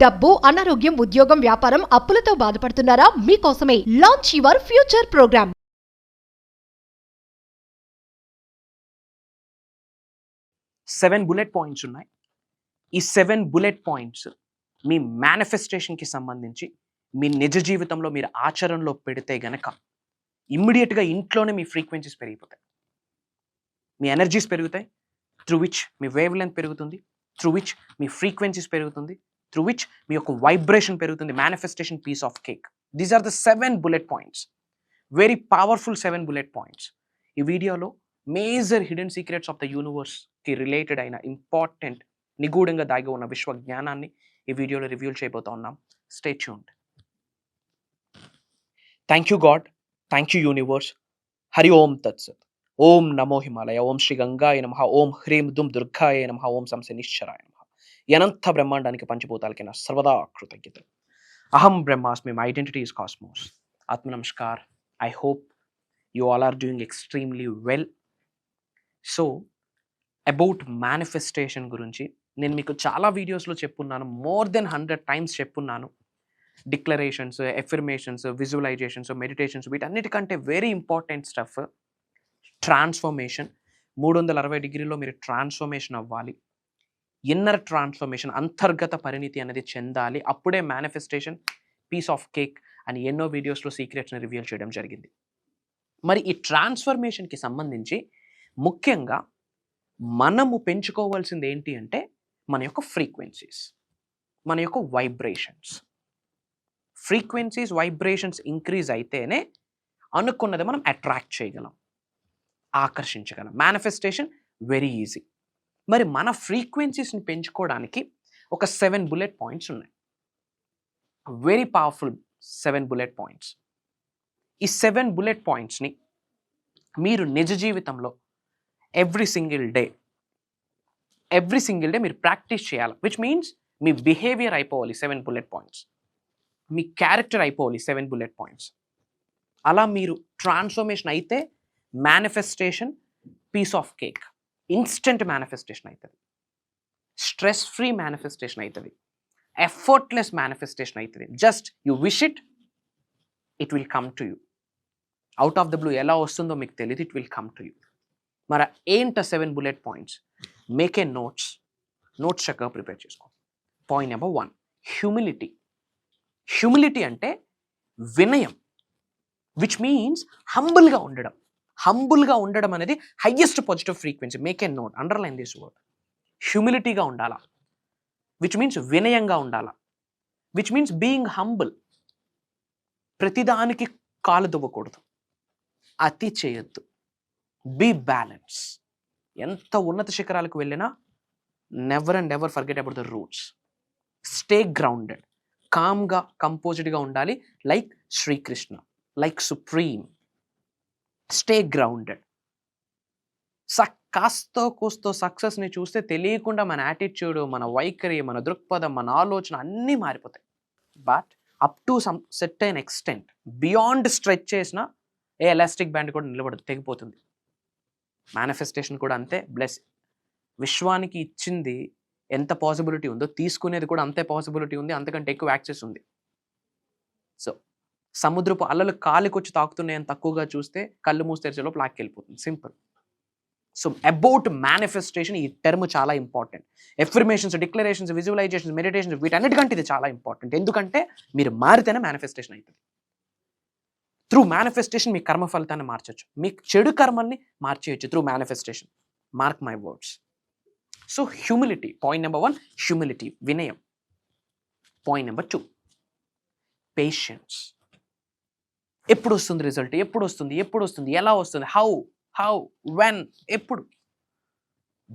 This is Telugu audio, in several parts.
డబ్బు, అనారోగ్యం, ఉద్యోగం, వ్యాపారం, అప్పులతో బాధపడుతున్నారా? మీకోసమే launch your future program. 7 bullet points ఉన్నాయి. ఈ 7 బుల్లెట్ పాయింట్స్ మీ మేనిఫెస్టేషన్కి సంబంధించి మీ నిజ జీవితంలో మీరు ఆచరణలో పెడితే గనక ఇమ్మీడియట్గా ఇంట్లోనే మీ ఫ్రీక్వెన్సీస్ పెరిగిపోతాయి, మీ ఎనర్జీస్ పెరుగుతాయి, త్రూ విచ్ మీ వేవ్ లెంత్ పెరుగుతుంది, త్రూ విచ్ మీ ఫ్రీక్వెన్సీస్ పెరుగుతుంది, త్రూ విచ్ మీ యొక్క వైబ్రేషన్ పెరుగుతుంది. Manifestation piece of cake. These are the 7 bullet points, very powerful 7 bullet points. ఈ వీడియోలో major hidden secrets of the యూనివర్స్కి రిలేటెడ్ అయిన ఇంపార్టెంట్ నిగూఢంగా దాగి ఉన్న విశ్వ జ్ఞానాన్ని ఈ వీడియోలో రివ్యూ చేయబోతా ఉన్నాం. Stay tuned. Thank you God, thank you universe. Hari ఓం తత్సత్. ఓం నమో హిమాలయ, ఓం శ్రీ గంగాయ నమః, ఓం హ్రీం దుమ్ దుర్గాయ నమః, ఓం సంసే నిశ్చరాయ నమః. అనంత బ్రహ్మాండానికి పంచభూతాలకి నా సర్వదా కృతజ్ఞతలు. అహం బ్రహ్మాస్మి, మై ఐడెంటిటీ ఇస్ కాస్మోస్. ఆత్మ నమస్కార్. I hope you all are doing extremely well. So about manifestation గురించి నేను మీకు చాలా వీడియోస్లో చెప్పున్నాను, మోర్ దెన్ 100 times చెప్పున్నాను. డిక్లరేషన్స్, ఎఫర్మేషన్స్, విజువలైజేషన్స్, మెడిటేషన్స్, వీటన్నిటికంటే very important stuff transformation. 360 degrees మీరు ట్రాన్స్ఫర్మేషన్ అవ్వాలి. ఇన్నర్ ట్రాన్స్ఫర్మేషన్, అంతర్గత పరిణితి అనేది చెందాలి. అప్పుడే మేనిఫెస్టేషన్ పీస్ ఆఫ్ కేక్ అని ఎన్నో వీడియోస్లో సీక్రెట్స్ని రివీల్ చేయడం జరిగింది. మరి ఈ ట్రాన్స్ఫర్మేషన్కి సంబంధించి ముఖ్యంగా మనము పెంచుకోవాల్సింది ఏంటి అంటే మన యొక్క ఫ్రీక్వెన్సీస్, మన యొక్క వైబ్రేషన్స్. ఫ్రీక్వెన్సీస్, వైబ్రేషన్స్ ఇంక్రీజ్ అయితేనే అనుకున్నది మనం అట్రాక్ట్ చేయగలం, ఆకర్షించగలం. Manifestation very easy. మరి మన ఫ్రీక్వెన్సీస్ని పెంచుకోవడానికి ఒక 7 బుల్లెట్ పాయింట్స్ ఉన్నాయి. Very powerful 7 bullet points. ఈ 7 బుల్లెట్ పాయింట్స్ని మీరు నిజ జీవితంలో ఎవ్రీ సింగిల్ డే మీరు ప్రాక్టీస్ చేయాలి. విచ్ మీన్స్ మీ బిహేవియర్ అయిపోవాలి 7 బుల్లెట్ పాయింట్స్, మీ క్యారెక్టర్ అయిపోవాలి 7 బుల్లెట్ పాయింట్స్. అలా మీరు ట్రాన్స్ఫర్మేషన్ అయితే manifestation piece of cake, instant manifestation అవుతుంది, స్ట్రెస్ ఫ్రీ మేనిఫెస్టేషన్ అవుతుంది, ఎఫర్ట్లెస్ మేనిఫెస్టేషన్ అవుతుంది. Just you wish it, it will come to you. Out of the blue ఎలా వస్తుందో మీకు తెలియదు, it will come to you. మరి ఏంట 7 bullet points? Make a notes చక్కగా ప్రిపేర్ చేసుకో. Point number 1, humility. హ్యూమిలిటీ అంటే వినయం, విచ్ మీన్స్ హంబుల్గా ఉండడం. హంబుల్గా ఉండడం అనేది highest positive frequency. Make a note, underline this word. హ్యూమిలిటీగా ఉండాలా, విచ్ మీన్స్ వినయంగా ఉండాలా, విచ్ మీన్స్ బీయింగ్ హంబుల్. ప్రతిదానికి కాలు దువ్వకూడదు, అతి చేయొద్దు, బీ బ్యాలెన్స్. ఎంత ఉన్నత శిఖరాలకు వెళ్ళినా never and ever forget about the roots. Stay grounded, కామ్గా, కంపోజ్డ్గా ఉండాలి. Like Sri Krishna, like supreme. Stay grounded. కాస్తో కూస్తో సక్సెస్ని చూస్తే తెలియకుండా మన యాటిట్యూడ్, మన వైఖరి, మన దృక్పథం, మన ఆలోచన అన్నీ మారిపోతాయి. But up to some certain extent, beyond stretch చేసిన ఏ ఎలాస్టిక్ బ్యాండ్ కూడా నిలబడదు, తెగిపోతుంది. మేనిఫెస్టేషన్ కూడా అంతే. విశ్వానికి ఇచ్చింది ఎంత పాసిబిలిటీ ఉందో తీసుకునేది కూడా అంతే పాసిబిలిటీ ఉంది, అంతకంటే ఎక్కువ యాక్సెస్ ఉంది. సో సముద్రపు అలలు కాలికొచ్చి తాకుతున్నాయని తక్కువగా చూస్తే కళ్ళు మూసి తెరిచే లోపు లాక్కెళ్ళిపోతుంది. సింపుల్. సో అబౌట్ మేనిఫెస్టేషన్ ఈ టర్మ్ చాలా important. Affirmations, declarations, visualisations, meditations, వీటన్నిటికంటే ఇది చాలా ఇంపార్టెంట్. ఎందుకంటే మీరు మారితేనే మేనిఫెస్టేషన్ అవుతుంది. త్రూ మేనిఫెస్టేషన్ మీ కర్మ ఫలితాన్ని మార్చవచ్చు, మీ చెడు కర్మల్ని మార్చేయచ్చు through manifestation. Mark my words. So humility, point number 1, humility, వినయం. Point number 2, patience. ఎప్పుడు వస్తుంది రిజల్ట్, ఎప్పుడు వస్తుంది, ఎలా వస్తుంది, హౌ వెన్, ఎప్పుడు?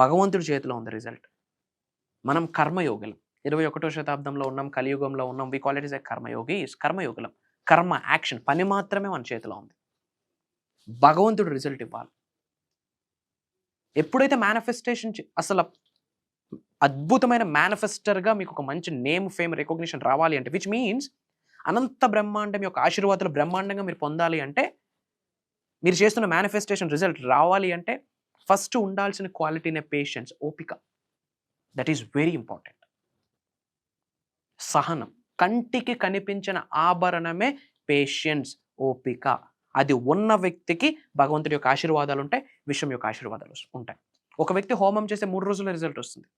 భగవంతుడి చేతిలో ఉంది రిజల్ట్. మనం కర్మయోగులం. 21వ శతాబ్దంలో ఉన్నాం, కలియుగంలో ఉన్నాం. We call it is a karmayogi. కర్మయోగులం. కర్మ, యాక్షన్, పని మాత్రమే మన చేతిలో ఉంది. భగవంతుడు రిజల్ట్ ఇవ్వాలి. ఎప్పుడైతే మేనిఫెస్టేషన్ అసలు అద్భుతమైన మేనిఫెస్టర్గా మీకు ఒక మంచి నేమ్, ఫేమ్, రికగ్నిషన్ రావాలి అంటే, విచ్ మీన్స్ అనంత బ్రహ్మాండం యొక్క ఆశీర్వాదాలు బ్రహ్మాండంగా మీరు పొందాలి అంటే, మీరు చేస్తున్న మేనిఫెస్టేషన్ రిజల్ట్ రావాలి అంటే ఫస్ట్ ఉండాల్సిన క్వాలిటీనే పేషెన్స్, ఓపిక. That is very important. సహనం. కంటికి కనిపించిన ఆభరణమే పేషెన్స్, ఓపిక. అది ఉన్న వ్యక్తికి భగవంతుడి యొక్క ఆశీర్వాదాలు ఉంటాయి, విశ్వం యొక్క ఆశీర్వాదాలు ఉంటాయి. ఒక వ్యక్తి హోమం చేస్తే 3 రోజుల్లో రిజల్ట్ వస్తుంది.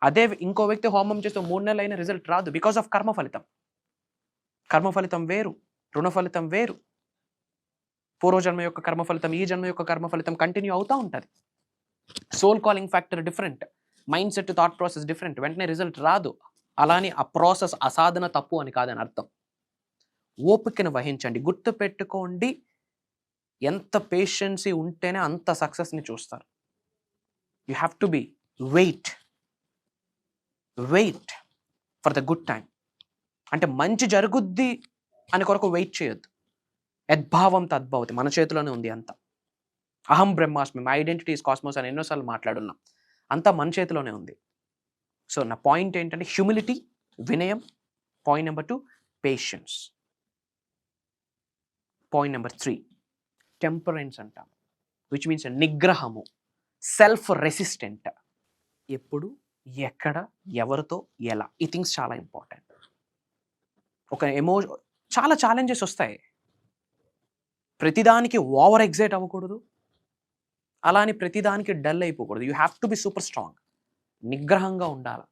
అదే ఇంకో వ్యక్తి హోమం చేస్తే 3 నెలలైన రిజల్ట్ రాదు. బికాస్ ఆఫ్ కర్మ ఫలితం. కర్మ ఫలితం వేరు, రుణ ఫలితం వేరు. పూర్వజన్మ యొక్క కర్మ ఫలితం, ఈ జన్మ యొక్క కర్మ ఫలితం కంటిన్యూ అవుతూ ఉంటుంది. Soul calling factor different, mind set thought process different. వెంటనే రిజల్ట్ రాదు. అలాని ఆ ప్రాసెస్, అసాధన తప్పు అని కాదని అర్థం. ఓపికను వహించండి. గుర్తు పెట్టుకోండి, ఎంత పేషెన్సీ ఉంటేనే అంత సక్సెస్ని చూస్తారు. You have to be wait for the good time. అంటే మంచి జరుగుద్ది అని కొరకు వెయిట్ చేయొద్దు. యద్భావం తద్భవతి, మన చేతిలోనే ఉంది అంతా. అహం బ్రహ్మాస్మి, మై ఐడెంటిటీ ఈస్ కాస్మోస్ అని ఎన్నోసార్లు మాట్లాడున్నాం. అంతా మన చేతిలోనే ఉంది. సో నా పాయింట్ ఏంటంటే హ్యూమిలిటీ, వినయం. Point number 2 patience. Point number 3 temperance అంటాం, విచ్ మీన్స్ నిగ్రహము, సెల్ఫ్ రెసిస్టెంట్. ఎప్పుడు, ఎక్కడ, ఎవరితో, ఎలా, ఈ థింగ్స్ చాలా ఇంపార్టెంట్. ఒక చాలా ఛాలెంజెస్ వస్తాయి. ప్రతిదానికి ఓవర్ ఎగ్జైట్ అవ్వకూడదు, అలా అని ప్రతిదానికి డల్ అయిపోకూడదు. You have to be super strong. నిగ్రహంగా ఉండాలి.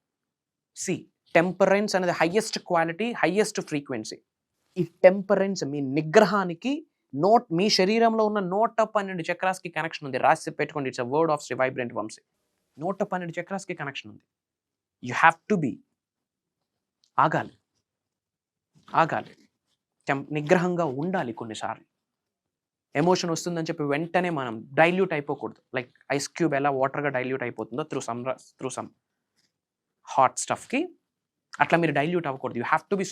టెంపరెన్స్ అనేది హైయెస్ట్ క్వాలిటీ, హైయెస్ట్ ఫ్రీక్వెన్సీ. ఈ టెంపరెన్స్, మీ నిగ్రహానికి మీ శరీరంలో ఉన్న 112 చక్రాస్కి కనెక్షన్ ఉంది. రాసి పెట్టుకోండి, it's a word of Shri vibrant Vamshi. 112 చక్రాస్కి కనెక్షన్ ఉంది. యూ హ్యావ్ టు బి ఆగాలి. నిగ్రహంగా ఉండాలి. కొన్నిసార్లు ఎమోషన్ వస్తుందని చెప్పి వెంటనే మనం డైల్యూట్ అయిపోకూడదు. లైక్ ఐస్ క్యూబ్ ఎలా వాటర్గా డైల్యూట్ అయిపోతుందో త్రూ సమ్ హాట్ స్టఫ్కి, అట్లా మీరు డైల్యూట్ అవ్వకూడదు. You have to be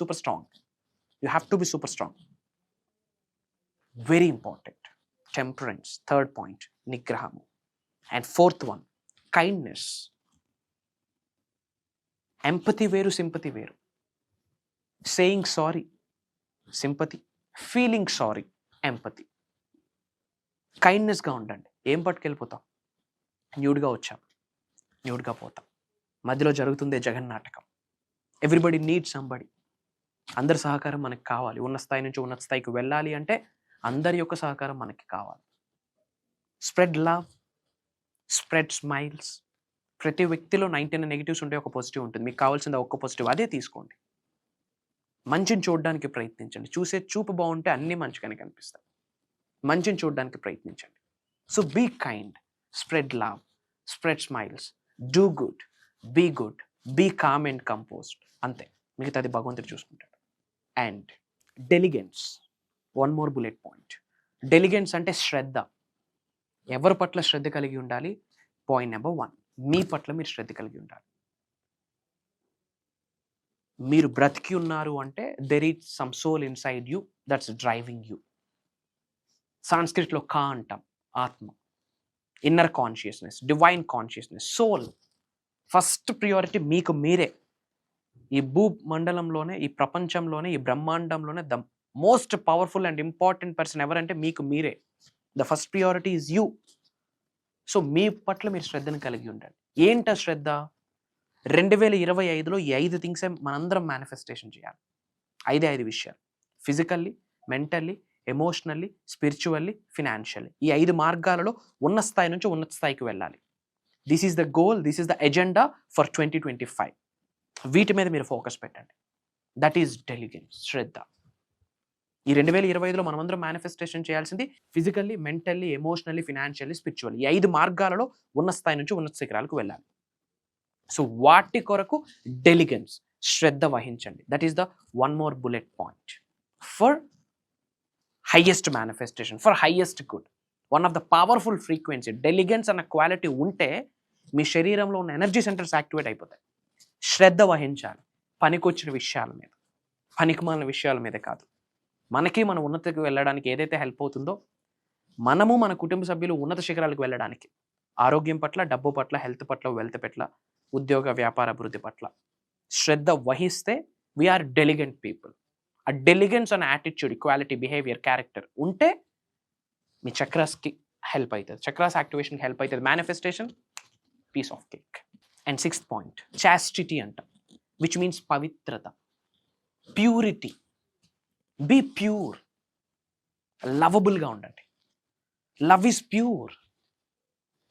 super strong. Very important. Temperance, third point నిగ్రహము. And fourth one kindness. Empathy వేరు, సింపతి వేరు. Saying sorry sympathy, feeling sorry empathy. కైండ్నెస్గా ఉండండి. ఏం పట్టుకెళ్ళిపోతాం? న్యూడ్గా వచ్చాం, న్యూడ్గా పోతాం. మధ్యలో జరుగుతుందే జగన్నాటకం. Everybody need somebody. అందరి సహకారం మనకి కావాలి. ఉన్న స్థాయి నుంచి ఉన్నత స్థాయికి వెళ్ళాలి అంటే అందరి యొక్క సహకారం మనకి కావాలి. Spread love, spread smiles. ప్రతి వ్యక్తిలో 99 నెగిటివ్స్ ఉంటే ఒక పాజిటివ్ ఉంటుంది. మీకు కావాల్సింది ఒక్క పాజిటివ్, అదే తీసుకోండి. మంచిని చూడడానికి ప్రయత్నించండి. చూసే చూపు బాగుంటే అన్నీ మంచిగానే కనిపిస్తాయి. మంచిని చూడడానికి ప్రయత్నించండి. So be kind, spread love, spread smiles, do good, be calm and composed. అంతే, మిగతాది భగవంతుడు చూసుకుంటాడు. And diligence, one more bullet point. Diligence అంటే శ్రద్ధ. ఎవరి పట్ల శ్రద్ధ కలిగి ఉండాలి? పాయింట్ నెంబర్ 1, మీ పట్ల మీరు శ్రద్ధ కలిగి ఉండాలి. మీరు బ్రతికి ఉన్నారు అంటే there is some soul inside you that's driving you. సాంస్క్రిట్లో కా అంటాం, ఆత్మ, inner consciousness, divine consciousness, soul. First priority మీకు మీరే. ఈ భూ మండలంలోనే, ఈ ప్రపంచంలోనే, ఈ బ్రహ్మాండంలోనే the most powerful and important person ఎవరంటే మీకు మీరే. The first priority is you. So మీ పట్ల మీరు శ్రద్ధను కలిగి ఉండండి. ఏంట శ్రద్ధ? 2025లో ఈ 5 థింగ్సే మనందరం మేనిఫెస్టేషన్ చేయాలి. 5 విషయాలు. Physically, mentally, emotionally, spiritually, financially. ఈ 5 మార్గాలలో ఉన్న స్థాయి నుంచి ఉన్నత స్థాయికి వెళ్ళాలి. This is the goal, this is the agenda for 2025. వీటి మీద మీరు ఫోకస్ పెట్టండి. దట్ ఈస్ డెలిగెన్స్, శ్రద్ధ. ఈ 2025లో మనమందరం మేనిఫెస్టేషన్ చేయాల్సింది physically, mentally, emotionally, financially, spiritually. ఈ 5 మార్గాలలో ఉన్న స్థాయి నుంచి ఉన్నత శిఖరాలకు వెళ్ళాలి. సో వాటి కొరకు డెలిగెన్స్, శ్రద్ధ వహించండి. That is the one more bullet point for highest manifestation, for highest good. One of the powerful frequency. డెలిగెన్స్ అన్న క్వాలిటీ ఉంటే మీ శరీరంలో ఉన్న ఎనర్జీ సెంటర్స్ యాక్టివేట్ అయిపోతాయి. శ్రద్ధ వహించాలి పనికొచ్చిన విషయాల మీద, పనికిమాలిన విషయాల మీద కాదు. మనకి మన ఉన్నతికి వెళ్ళడానికి ఏదైతే హెల్ప్ అవుతుందో, మనము మన కుటుంబ సభ్యులు ఉన్నత శిఖరాలకు వెళ్ళడానికి, ఆరోగ్యం పట్ల, డబ్బు పట్ల, హెల్త్ పట్ల, వెల్త్ పట్ల, ఉద్యోగ వ్యాపార అభివృద్ధి పట్ల శ్రద్ధ వహిస్తే వీఆర్ డెలిగెంట్ పీపుల్. ఆ డెలిగెన్స్ అనే యాటిట్యూడ్, ఈక్వాలిటీ, బిహేవియర్, క్యారెక్టర్ ఉంటే మీ చక్రాస్కి హెల్ప్ అవుతుంది. చక్రాస్ యాక్టివేషన్కి హెల్ప్ అవుతుంది. Manifestation, piece of cake. And 6th point chastity అంటాం, విచ్ మీన్స్ పవిత్రత, ప్యూరిటీ. Be pure. లవబుల్గా ఉండండి. Love is pure,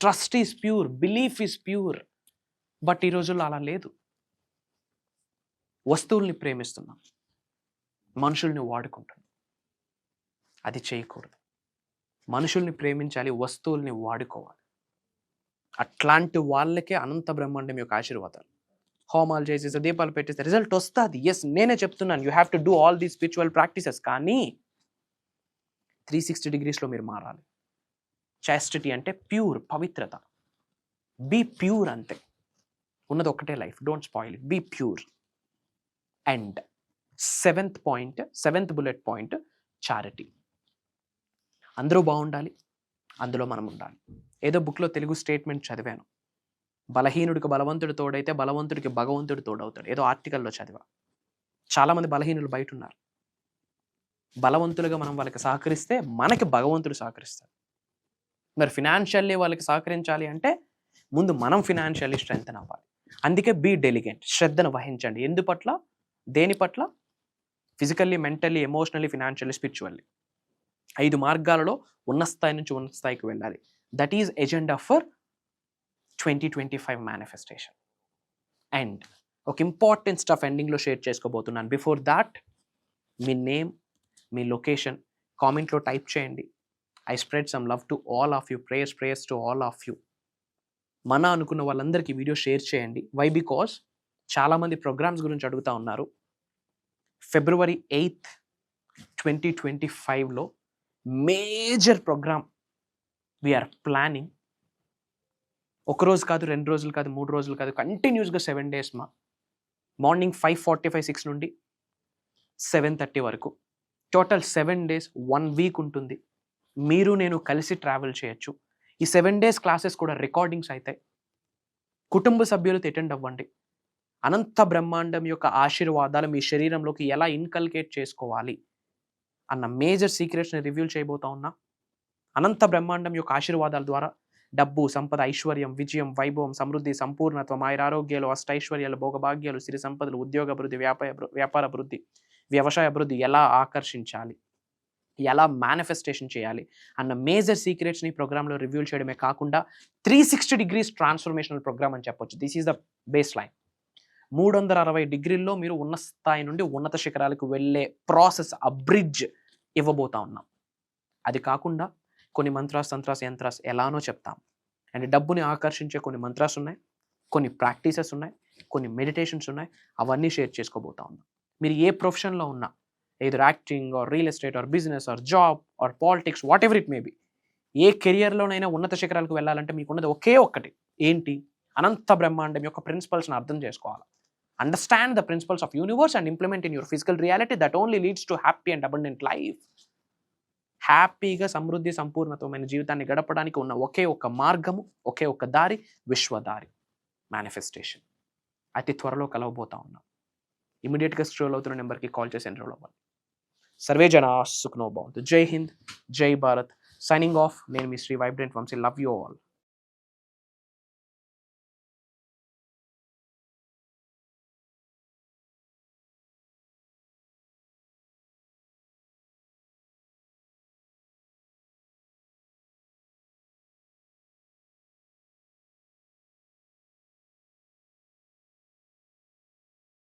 trust is pure, belief is pure. But ఈ రోజుల్లో అలా లేదు. వస్తువుల్ని ప్రేమిస్తున్నాం, మనుషుల్ని వాడుకుంటున్నాం. అది చేయకూడదు. మనుషుల్ని ప్రేమించాలి, వస్తువుల్ని వాడుకోవాలి. అట్లాంటి వాళ్ళకే అనంత బ్రహ్మాండం యొక్క ఆశీర్వాదాలు. హోమాలు చేసేసి దీపాలు పెట్టేస్తే రిజల్ట్ వస్తుంది. ఎస్, నేనే చెప్తున్నాను, you have to do all these spiritual practices. కానీ 360 degreesలో మీరు మారాలి. చాస్టిటీ అంటే ప్యూర్, పవిత్రత. బీ ప్యూర్ అంతే. ఉన్నది ఒకటే life, don't spoil it. Be pure. And seventh bullet point, charity. అందరూ బాగుండాలి, అందులో మనం ఉండాలి. ఏదో బుక్లో తెలుగు స్టేట్మెంట్ చదివాను, బలహీనుడికి బలవంతుడు తోడైతే బలవంతుడికి భగవంతుడు తోడవుతాడు. ఏదో ఆర్టికల్లో చదివా. చాలామంది బలహీనులు బయట ఉన్నారు. బలవంతులుగా మనం వాళ్ళకి సహకరిస్తే మనకి భగవంతుడు సహకరిస్తాడు. మరి ఫినాన్షియల్లీ వాళ్ళకి సహకరించాలి అంటే ముందు మనం ఫినాన్షియల్లీ స్ట్రెంగ్త్ అవ్వాలి. అందుకే బీ డెలిగెంట్. శ్రద్ధను వహించండి. ఎందు పట్ల? దేని పట్ల? Physically, mentally, emotionally, financially, spiritually. 5 మార్గాలలో ఉన్న స్థాయి నుంచి ఉన్న స్థాయికి వెళ్ళాలి. That is agenda for 2025 manifestation. And ఒక ఇంపార్టెంట్ స్టఫ్ ఎండింగ్లో షేర్ చేసుకోబోతున్నాను. బిఫోర్ దాట్, మీ నేమ్, మీ లొకేషన్ కామెంట్లో టైప్ చేయండి. I spread some love to all of you. Prayers to all of you. మన అనుకున్న వాళ్ళందరికీ వీడియో షేర్ చేయండి. వై? బికాస్ చాలామంది ప్రోగ్రామ్స్ గురించి అడుగుతూ ఉన్నారు. February 8th, 2025లో మేజర్ ప్రోగ్రామ్ వీఆర్ ప్లానింగ్. ఒకరోజు కాదు, 2 రోజులు కాదు, 3 రోజులు కాదు, కంటిన్యూస్గా 7 days మార్నింగ్ 5:45, 6 నుండి 7:30 వరకు. టోటల్ 7 days, 1 week ఉంటుంది. మీరు నేను కలిసి ట్రావెల్ చేయొచ్చు. ఈ 7 days క్లాసెస్ కూడా రికార్డింగ్స్ అవుతాయి. కుటుంబ సభ్యులతో అటెండ్ అవ్వండి. అనంత బ్రహ్మాండం యొక్క ఆశీర్వాదాలు మీ శరీరంలోకి ఎలా ఇన్కల్కేట్ చేసుకోవాలి అన్న మేజర్ సీక్రెట్స్ని రివ్యూల్ చేయబోతా ఉన్నా. అనంత బ్రహ్మాండం యొక్క ఆశీర్వాదాల ద్వారా డబ్బు, సంపద, ఐశ్వర్యం, విజయం, వైభవం, సమృద్ధి, సంపూర్ణత్వం, ఆరోగ్యాలు, అష్టైశ్వర్యాలు, భోగభాగ్యాలు, సిరి సంపదలు, ఉద్యోగ అభివృద్ధి, వ్యాపార అభివృద్ధి, వ్యవసాయ అభివృద్ధి ఎలా ఆకర్షించాలి, ఎలా మేనిఫెస్టేషన్ చేయాలి అన్న మేజర్ సీక్రెట్స్ని ప్రోగ్రాంలో రివ్యూల్ చేయడమే కాకుండా 360 degrees ట్రాన్స్ఫర్మేషనల్ ప్రోగ్రామ్ అని చెప్పొచ్చు. This is the base line. 360 degreesలో మీరు ఉన్న స్థాయి నుండి ఉన్నత శిఖరాలకు వెళ్ళే ప్రాసెస్, ఆ బ్రిడ్జ్ ఇవ్వబోతా ఉన్నాం. అది కాకుండా కొన్ని మంత్రాస్, తంత్రాస్, యంత్రాస్ ఎలానో చెప్తాం. అండ్ డబ్బుని ఆకర్షించే కొన్ని మంత్రాస్ ఉన్నాయి, కొన్ని ప్రాక్టీసెస్ ఉన్నాయి, కొన్ని మెడిటేషన్స్ ఉన్నాయి. అవన్నీ షేర్ చేసుకోబోతా ఉన్నాం. మీరు ఏ ప్రొఫెషన్లో ఉన్నా, either acting or real estate or business or job or politics, whatever it may be, ఏ కెరియర్లోనైనా ఉన్నత శిఖరాలకు వెళ్ళాలంటే మీకున్నది ఒకే ఒక్కటి. ఏంటి? అనంత బ్రహ్మాండం యొక్క ప్రిన్సిపల్స్ని అర్థం చేసుకోవాలి. Understand the principles of universe and implement in your physical reality. That only leads to happy and abundant life. హ్యాపీగా, సమృద్ధి, సంపూర్ణతమైన జీవితాన్ని గడపడానికి ఉన్న ఒకే ఒక్క మార్గము, ఒకే ఒక్క దారి, విశ్వదారి మేనిఫెస్టేషన్. అతి త్వరలో కలవబోతా ఉన్నాం. ఇమీడియట్గా స్క్రోల్ అవుతున్న నెంబర్కి కాల్ చేసి ఎన్రోల్ అవ్వాలి. సర్వే జనా సుఖనో భవంతు. జై హింద్, జై భారత్. Signing off. నేను మీ Shri vibrant Vamshi. Love you all.